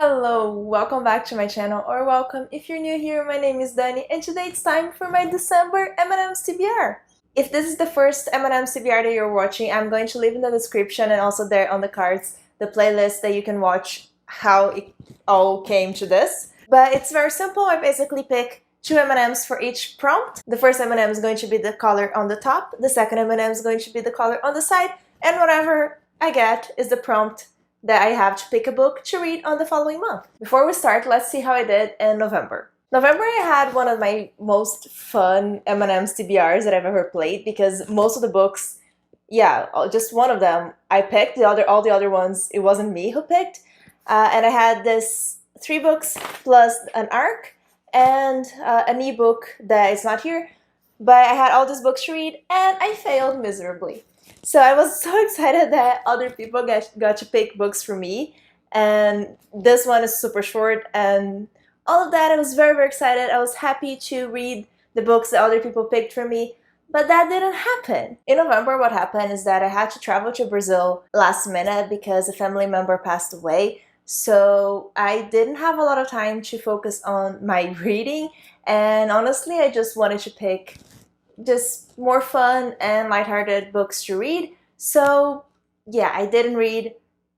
Hello, welcome back to my channel, or welcome if you're new here. My name is Dani and today it's time for my December M&M's TBR. If this is the first M&M's TBR that you're watching, I'm going to leave in the description and also there on the cards the playlist that you can watch how it all came to this. But it's very simple. I basically pick two M&M's for each prompt. The first M&M is going to be the color on the top, the second M&M is going to be the color on the side, and whatever I get is the prompt that I have to pick a book to read on the following month. Before we start, let's see how I did in November. November, I had one of my most fun M&M's TBRs that I've ever played because most of the books, just one of them I picked. All the other ones, it wasn't me who picked. And I had this 3 books plus an ARC and an ebook that is not here. But I had all these books to read and I failed miserably. So I was so excited that other people got to pick books for me, and this one is super short and all of that. I was very, very excited. I was happy to read the books that other people picked for me, but that didn't happen. In November, what happened is that I had to travel to Brazil last minute because a family member passed away. So I didn't have a lot of time to focus on my reading, and honestly, I just wanted to pick just more fun and lighthearted books to read. So yeah, I didn't read.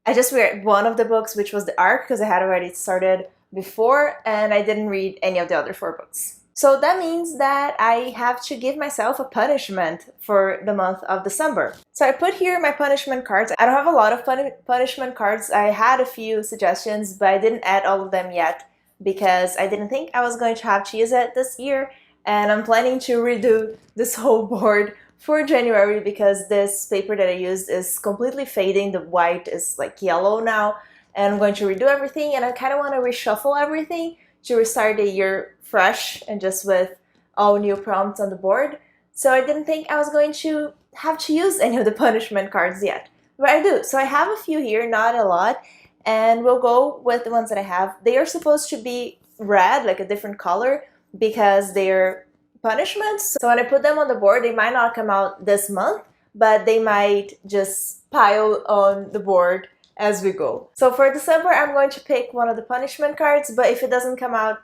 I just read one of the books, which was the ARC, because I had already started before, and I didn't read any of the other 4 books. So that means that I have to give myself a punishment for the month of December. So I put here my punishment cards. I don't have a lot of punishment cards. I had a few suggestions, but I didn't add all of them yet because I didn't think I was going to have to use it this year. And I'm planning to redo this whole board for January because this paper that I used is completely fading. The white is like yellow now, and I'm going to redo everything, and I kind of want to reshuffle everything to restart the year fresh and just with all new prompts on the board. So I didn't think I was going to have to use any of the punishment cards yet, but I do. So I have a few here, not a lot, and we'll go with the ones that I have. They are supposed to be red, like a different color, because they're punishments. So when I put them on the board, they might not come out this month, but they might just pile on the board as we go. So for December, I'm going to pick one of the punishment cards, but if it doesn't come out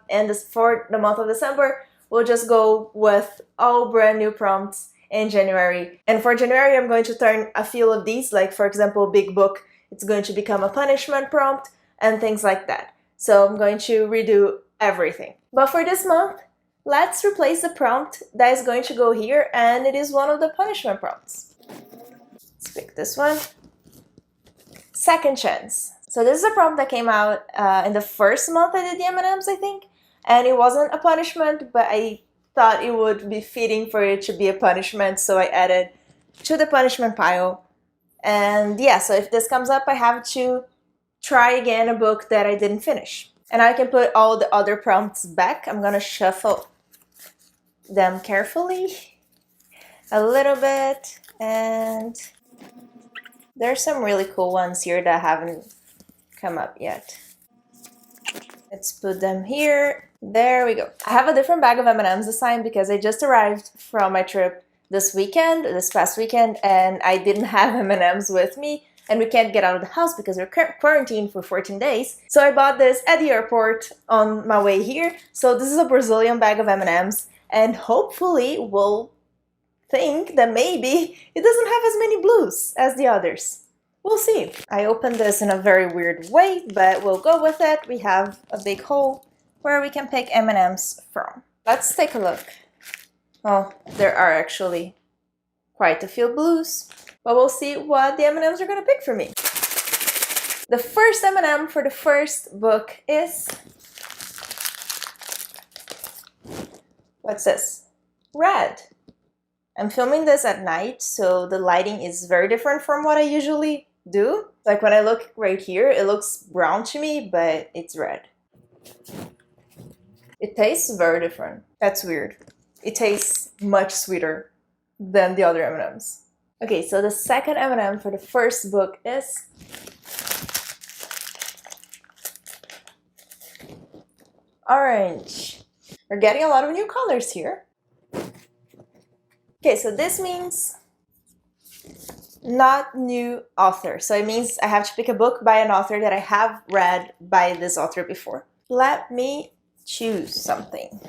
for the month of December, we'll just go with all brand new prompts in January. And for January, I'm going to turn a few of these, like for example, Big Book, it's going to become a punishment prompt and things like that. So I'm going to redo everything. But for this month, let's replace the prompt that is going to go here, and it is one of the punishment prompts. Let's pick this one. Second chance. So this is a prompt that came out in the first month I did the M&Ms, I think, and it wasn't a punishment, but I thought it would be fitting for it to be a punishment, so I added to the punishment pile. And yeah, so if this comes up, I have to try again a book that I didn't finish. And I can put all the other prompts back. I'm gonna shuffle them carefully a little bit, and there's some really cool ones here that haven't come up yet. Let's put them here. There we go. I have a different bag of M&Ms this time because I just arrived from my trip this past weekend, and I didn't have M&Ms with me. And we can't get out of the house because we're quarantined for 14 days. So I bought this at the airport on my way here. So this is a Brazilian bag of M&Ms, and hopefully we'll think that maybe it doesn't have as many blues as the others. We'll see. I opened this in a very weird way, but we'll go with it. We have a big hole where we can pick M&Ms from. Let's take a look. Oh, there are actually quite a few blues. But we'll see what the M&Ms are going to pick for me. The first M&M for the first book is... what's this? Red. I'm filming this at night, so the lighting is very different from what I usually do. Like when I look right here, it looks brown to me, but it's red. It tastes very different. That's weird. It tastes much sweeter than the other M&Ms. Okay, so the second M&M for the first book is orange. We're getting a lot of new colors here. Okay, so this means not new author. So it means I have to pick a book by an author that I have read by this author before. Let me choose something.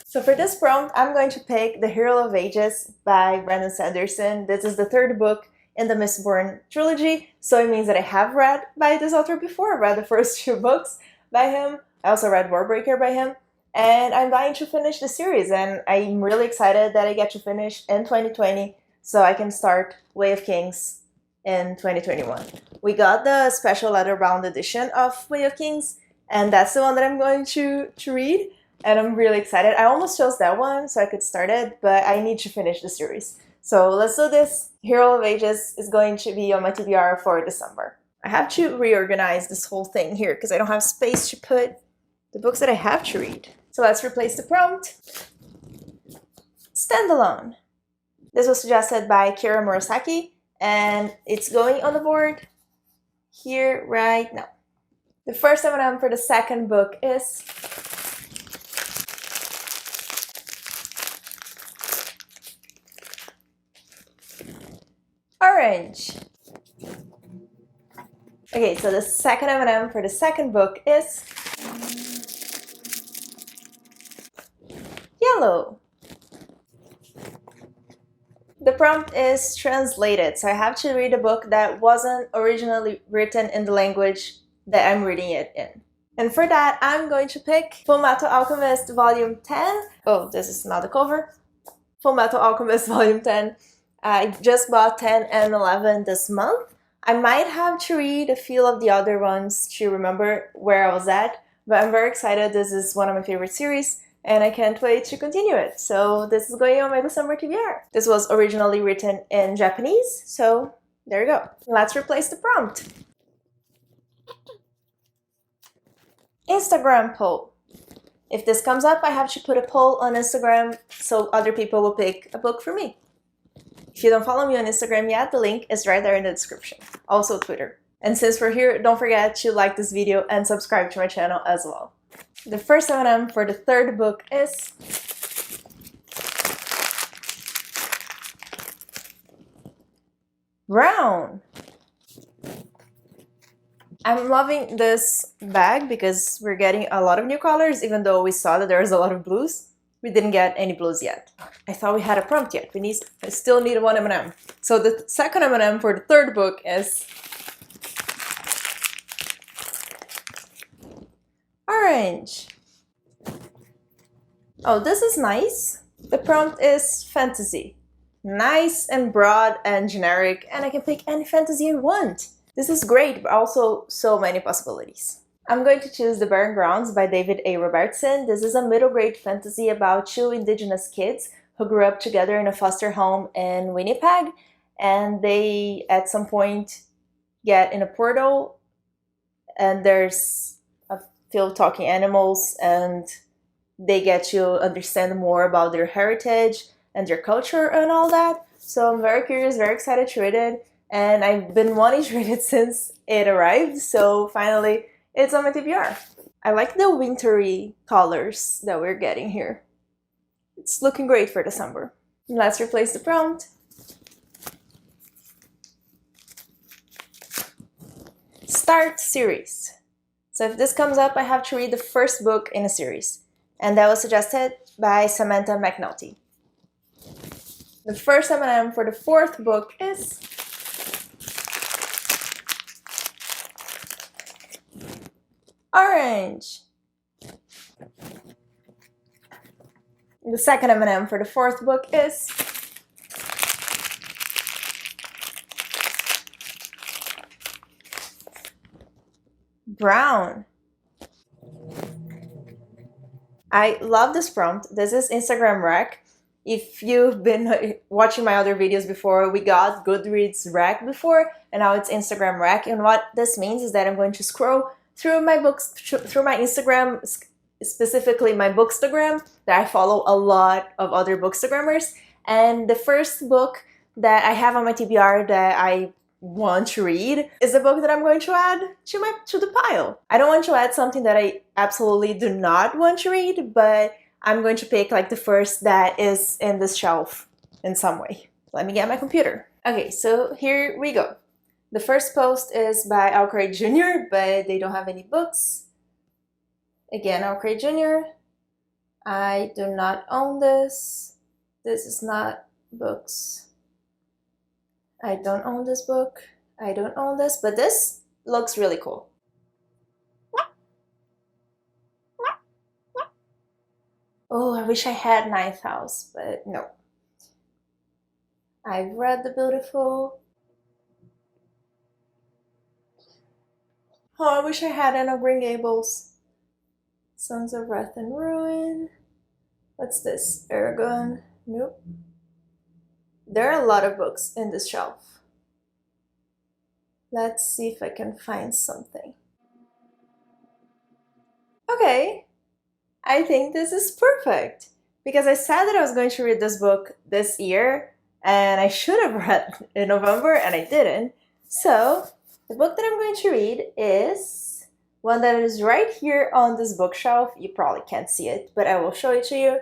So for this prompt, I'm going to pick The Hero of Ages by Brandon Sanderson. This is the third book in the Mistborn trilogy, so it means that I have read by this author before. I read the first two books by him. I also read Warbreaker by him, and I'm dying to finish the series, and I'm really excited that I get to finish in 2020 so I can start Way of Kings in 2021. We got the special leather-bound edition of Way of Kings, and that's the one that I'm going to read, and I'm really excited. I almost chose that one so I could start it, but I need to finish the series. So let's do this. Hero of Ages is going to be on my TBR for December. I have to reorganize this whole thing here because I don't have space to put the books that I have to read. So let's replace the prompt. Standalone. This was suggested by Kira Murasaki, and it's going on the board here right now. The first M&M for the second book is orange. Okay, so the second M&M for the second book is yellow. The prompt is translated, so I have to read a book that wasn't originally written in the language that I'm reading it in. And for that, I'm going to pick Fullmetal Alchemist Volume 10. Oh, this is not the cover. Fullmetal Alchemist Volume 10. I just bought 10 and 11 this month. I might have to read a few of the other ones to remember where I was at, but I'm very excited. This is one of my favorite series, and I can't wait to continue it. So this is going on my December TBR. This was originally written in Japanese, so there you go. Let's replace the prompt. Instagram poll. If this comes up, I have to put a poll on Instagram so other people will pick a book for me. If you don't follow me on Instagram yet, the link is right there in the description. Also Twitter. And since we're here, don't forget to like this video and subscribe to my channel as well. The first M&M for the third book is brown. I'm loving this bag because we're getting a lot of new colors, even though we saw that there's a lot of blues. We didn't get any blues yet. I thought we had a prompt yet. I still need one M&M. So the second M&M for the third book is orange. Oh, this is nice. The prompt is fantasy. Nice and broad and generic, and I can pick any fantasy I want. This is great, but also so many possibilities. I'm going to choose The Barren Grounds by David A. Robertson. This is a middle grade fantasy about two indigenous kids who grew up together in a foster home in Winnipeg, and they at some point get in a portal and there's a few talking animals and they get to understand more about their heritage and their culture and all that. So I'm very curious, very excited to read it, and I've been wanting to read it since it arrived, so finally it's on my TBR. I like the wintry colors that we're getting here. It's looking great for December. Let's replace the prompt. Start series. So if this comes up, I have to read the first book in a series. And that was suggested by Samantha McNulty. The first M&M for the fourth book is orange. The second M&M for the fourth book is brown. I love this prompt. This is Instagram Rec. If you've been watching my other videos before, we got Goodreads Rec before, and now it's Instagram Rec. And what this means is that I'm going to scroll through my books, through my Instagram, specifically my Bookstagram, that I follow a lot of other Bookstagrammers. And the first book that I have on my TBR that I want to read is the book that I'm going to add to the pile. I don't want to add something that I absolutely do not want to read, but I'm going to pick like the first that is in this shelf in some way. Let me get my computer. Okay, so here we go. The first post is by Alcray Jr., but they don't have any books. Again, Alcray Jr. I do not own this. This is not books. I don't own this book. I don't own this, but this looks really cool. Oh, I wish I had Ninth House, but no. I've read The Beautiful. Oh, I wish I had Anne of Green Gables. Sons of Wrath and Ruin. What's this? Aragon? Nope. There are a lot of books in this shelf. Let's see if I can find something. Okay, I think this is perfect because I said that I was going to read this book this year and I should have read in November and I didn't. So the book that I'm going to read is one that is right here on this bookshelf. You probably can't see it, but I will show it to you.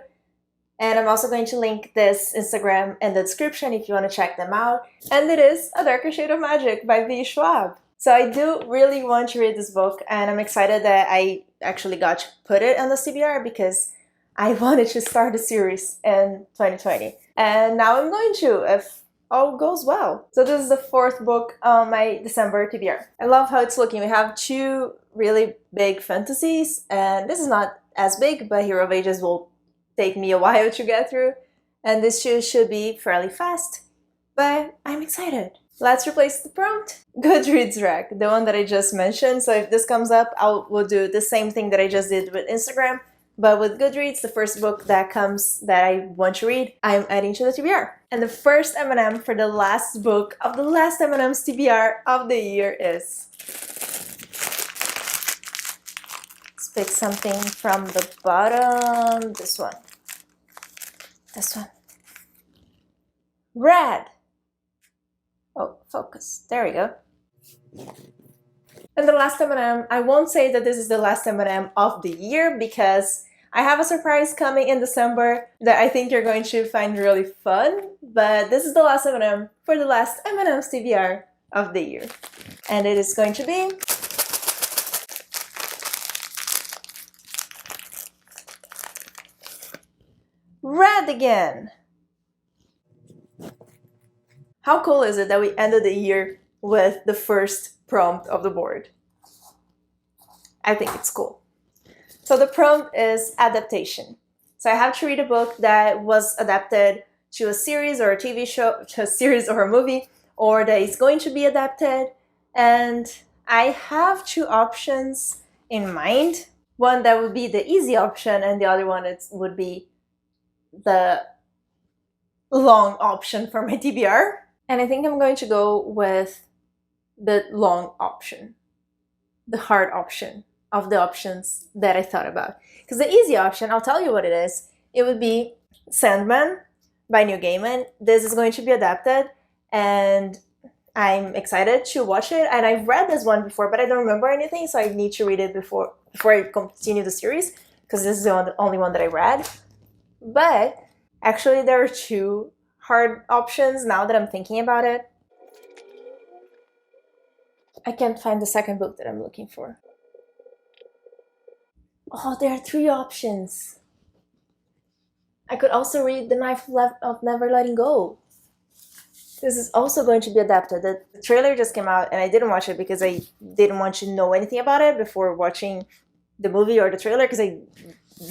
And I'm also going to link this Instagram in the description if you want to check them out. And it is A Darker Shade of Magic by V. Schwab. So I do really want to read this book, and I'm excited that I actually got to put it on the TBR because I wanted to start the series in 2020. And now I'm going to, if all goes well. So this is the fourth book on my December TBR. I love how it's looking. We have two really big fantasies, and this is not as big, but Hero of Ages will take me a while to get through, and this should be fairly fast, but I'm excited. Let's replace the prompt. Goodreads rec, the one that I just mentioned. So if this comes up, we'll do the same thing that I just did with Instagram, but with Goodreads, the first book that comes that I want to read, I'm adding to the TBR. And the first M&M for the last book of the last M&M'S TBR of the year is... Let's pick something from the bottom. This one. This one. Red. Oh, focus. There we go. And the last M&M, I won't say that this is the last M&M of the year because I have a surprise coming in December that I think you're going to find really fun. But this is the last M&M for the last M&M'S TBR of the year. And it is going to be... red again! How cool is it that we ended the year with the first prompt of the board? I think it's cool. So the prompt is adaptation. So I have to read a book that was adapted to a series or a TV show, to a series or a movie, or that is going to be adapted. And I have two options in mind. One that would be the easy option, and the other one would be the long option for my TBR. And I think I'm going to go with the long option, the hard option of the options that I thought about. Because the easy option, I'll tell you what it is. It would be Sandman by Neil Gaiman. This is going to be adapted, and I'm excited to watch it. And I've read this one before, but I don't remember anything, so I need to read it before I continue the series, because this is the only one that I read. But actually, there are two hard options now that I'm thinking about it. I can't find the second book that I'm looking for. Oh, there are three options. I could also read The Knife of Never Letting Go. This is also going to be adapted. The trailer just came out and I didn't watch it because I didn't want to know anything about it before watching the movie or the trailer, because I've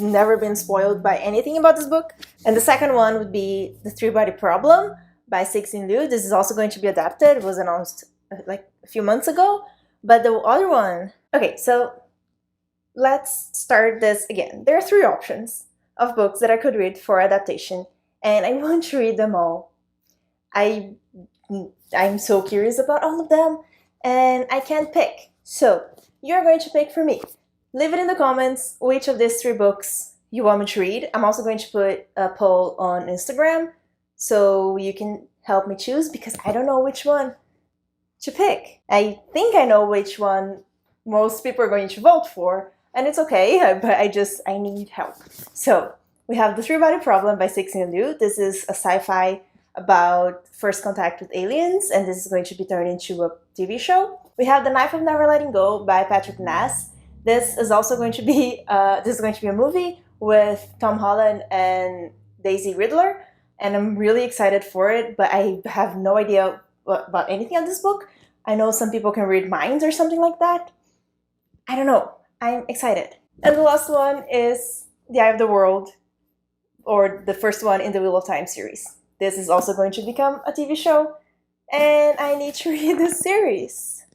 never been spoiled by anything about this book. And the second one would be The Three-Body Problem by Cixin Liu. This is also going to be adapted. It was announced like a few months ago. But the other one... Okay, so let's start this again. There are three options of books that I could read for adaptation, and I want to read them all. I'm so curious about all of them, and I can't pick. So you're going to pick for me. Leave it in the comments which of these three books you want me to read. I'm also going to put a poll on Instagram so you can help me choose, because I don't know which one to pick. I think I know which one most people are going to vote for, and it's okay, but I need help. So we have The Three-Body Problem by Cixin Liu. This is a sci-fi about first contact with aliens, and this is going to be turned into a TV show. We have The Knife of Never Letting Go by Patrick Ness. This is also going to be a movie with Tom Holland and Daisy Ridler, and I'm really excited for it, but I have no idea about anything on this book. I know some people can read minds or something like that. I don't know. I'm excited. And the last one is The Eye of the World, or the first one in the Wheel of Time series. This is also going to become a TV show, and I need to read this series.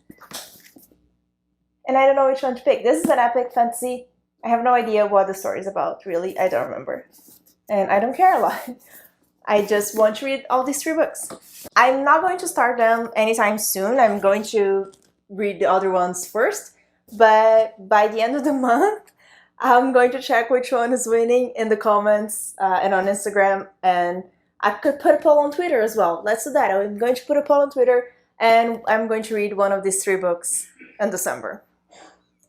And I don't know which one to pick. This is an epic fantasy. I have no idea what the story is about, really. I don't remember. And I don't care a lot. I just want to read all these 3 books. I'm not going to start them anytime soon. I'm going to read the other ones first. But by the end of the month, I'm going to check which one is winning in the comments and on Instagram. And I could put a poll on Twitter as well. Let's do that. I'm going to put a poll on Twitter, and I'm going to read one of these 3 books in December.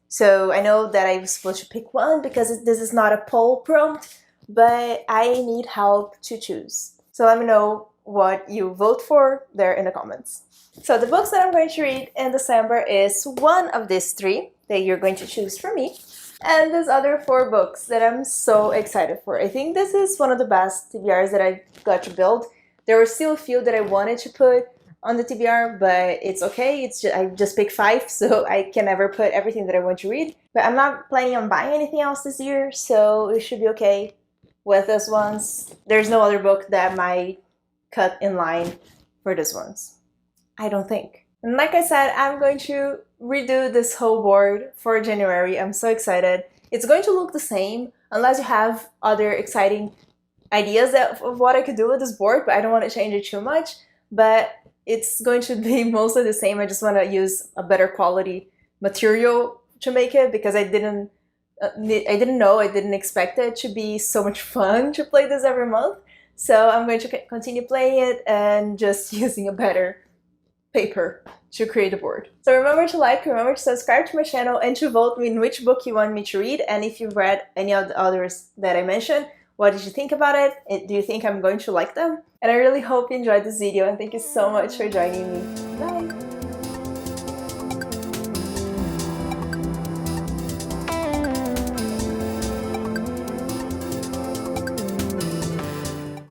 So I know that I was supposed to pick one because this is not a poll prompt, but I need help to choose. So let me know what you vote for there in the comments. So the books that I'm going to read in December is one of these 3 that you're going to choose for me. And there's other 4 books that I'm so excited for. I think this is one of the best TBRs that I got to build. There were still a few that I wanted to put on the TBR, but it's okay. I just picked 5, so I can never put everything that I want to read. But I'm not planning on buying anything else this year, so it should be okay with this ones. There's no other book that might cut in line for this ones, I don't think. And like I said, I'm going to redo this whole board for January. I'm so excited. It's going to look the same unless you have other exciting ideas of what I could do with this board, but I don't want to change it too much. But it's going to be mostly the same. I just want to use a better quality material to make it because I didn't expect it to be so much fun to play this every month. So I'm going to continue playing it and just using a better paper to create a board. So remember to like, remember to subscribe to my channel, and to vote in which book you want me to read. And if you've read any of the others that I mentioned, what did you think about it? Do you think I'm going to like them? And I really hope you enjoyed this video, and thank you so much for joining me. Bye!